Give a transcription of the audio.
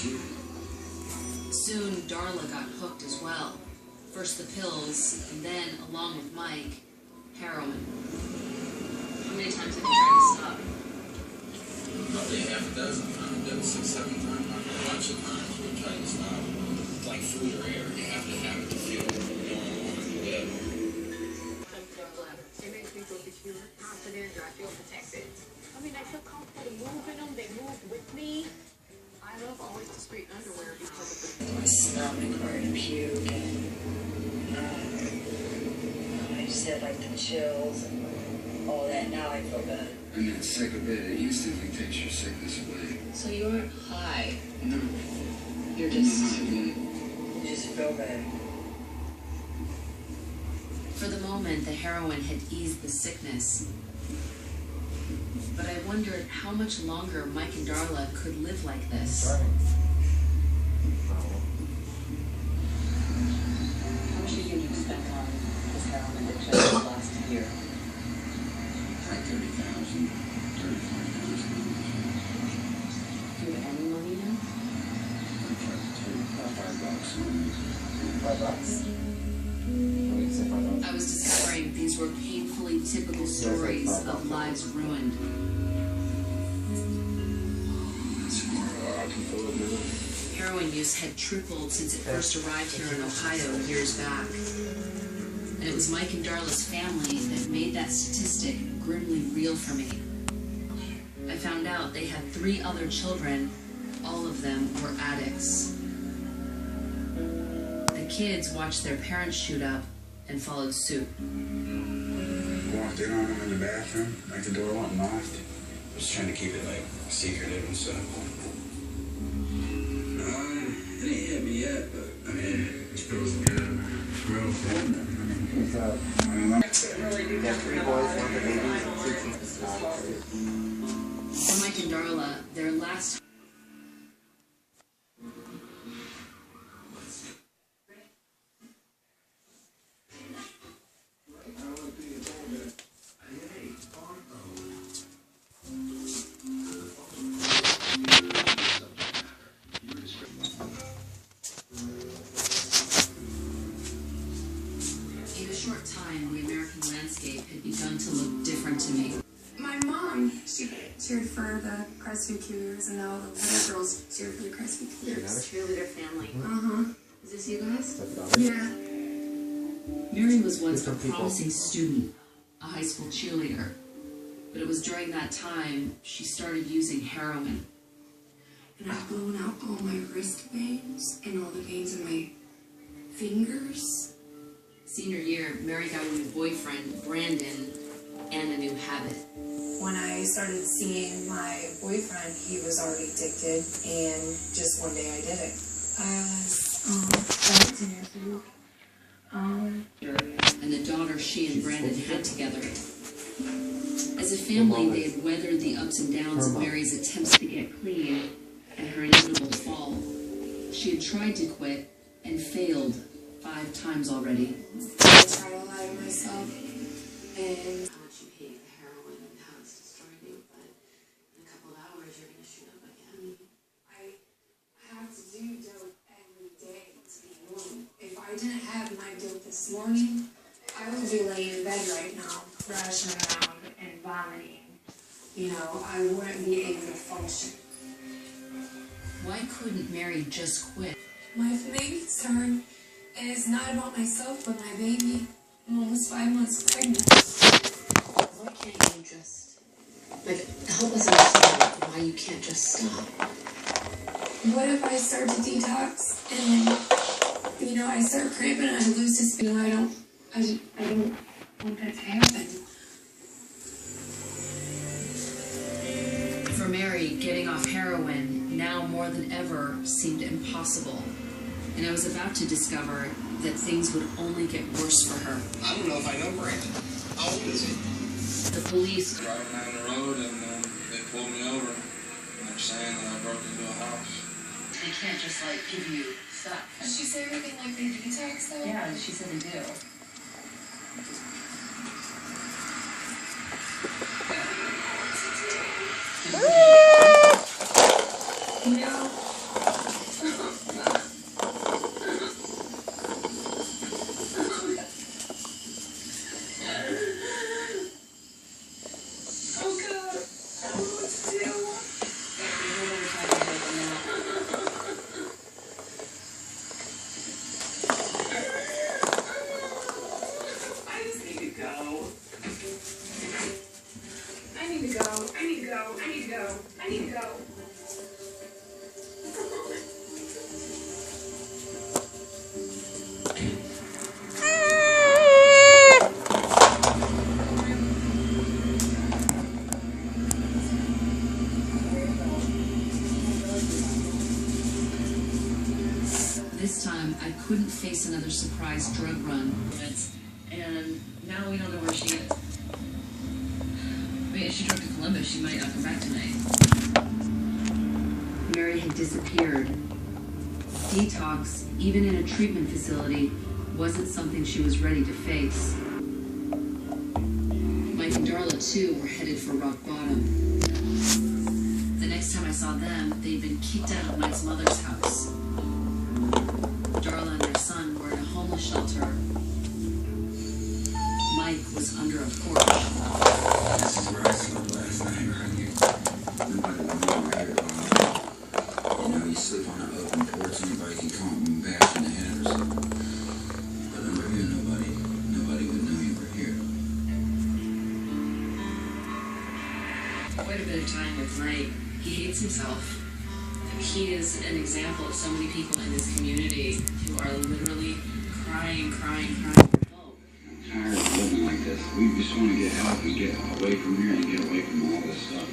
you. Soon, Darla got hooked as well. First the pills, and then, along with Mike, heroin. How many times have you tried to stop? Probably half a dozen times, done 6, 7 times, a bunch of times we tried to stop. It's like food or air, you have to have it to feel normal and live. It makes me feel secure, confident, or I feel protected. I mean, I feel comfortable moving them, they move with me. I love always discreet underwear because of the... My stomach hurt and puke, and I just had like the chills and all that. Now I feel good. And that second bed, it instantly takes your sickness away. So you aren't high. No. You're just... You just feel good. For the moment, the heroin had eased the sickness. But I wondered how much longer Mike and Darla could live like this. How much do you think you spent on this heroin addiction this last year? Like 30,000, 35,000. Do you have any money now? $5? What do you say, $5? I was discovering these were painfully typical stories of lives ruined. Heroin use had tripled since it first arrived here in Ohio years back. And it was Mike and Darla's family that made that statistic grimly real for me. I found out they had 3 other children. All of them were addicts. The kids watched their parents shoot up and followed suit. Walked in on them in the bathroom, like the door wasn't locked. Just trying to keep it like secretive and stuff. It ain't hit me yet, but I mean, it feels good. Real good. What's up? Yeah, 3 boys, 1 baby, 6 For Mike and Darla, their last short time, the American landscape had begun to look different to me. My mom, she cheered for the CrossFit Cougars, and all the other girls cheered for the CrossFit Cougars. Cheerleader family. Is this you guys? Yeah. Mary was once a promising student, a high school cheerleader. But it was during that time she started using heroin. And I've blown out all my wrist veins and all the veins in my fingers. Senior year, Mary got a new boyfriend, Brandon, and a new habit. When I started seeing my boyfriend, he was already addicted, and just one day I did it. I was 17 years old. And the daughter she and Brandon had together. As a family, they had weathered the ups and downs of Mary's attempts to get clean and her inevitable fall. She had tried to quit and failed 5 times already. I tried to lie to myself, and How much you hate the heroin and how it's destroying you, but in a couple of hours you're going to shoot up again. I have to do dope every day to be normal. If I didn't have my dope this morning, I would be laying in bed right now, thrashing around and vomiting. You know, I wouldn't be able to function. Why couldn't Mary just quit? My main concern is not about myself, but my baby. I'm almost 5 months pregnant. Why can't you just, help us understand why you can't just stop? What if I start to detox and then, I start cramping and I lose this? I don't want that to happen. For Mary, getting off heroin now more than ever seemed impossible. And I was about to discover that things would only get worse for her. I don't know if I know Brandon. How old is he? The police Driving down the road and they pulled me over. And they're saying that I broke into a house. They can't just give you stuff. Did she say everything like they detox though? Yeah, she said they do. No. go. I need to go. I need to go. This time, I couldn't face another surprise drug run. And now we don't know where she is. I mean, if she drove to Columbus, she might not come back tonight. Mary had disappeared. Detox, even in a treatment facility, wasn't something she was ready to face. Mike and Darla, too, were headed for rock bottom. The next time I saw them, they'd been kicked out of Mike's mother's house. Darla and their son were in a homeless shelter. Mike was under a porch. This is where I slept last night, right here. Nobody would know we're here, you know, you sleep on an open porch, anybody can come up and bash in the head or something. But over here, nobody would know you were here. Quite a bit of time with Mike. He hates himself. He is an example of so many people in this community who are literally crying for help. I'm tired of living like this. We just want to get help and get away from here and get away from all this stuff.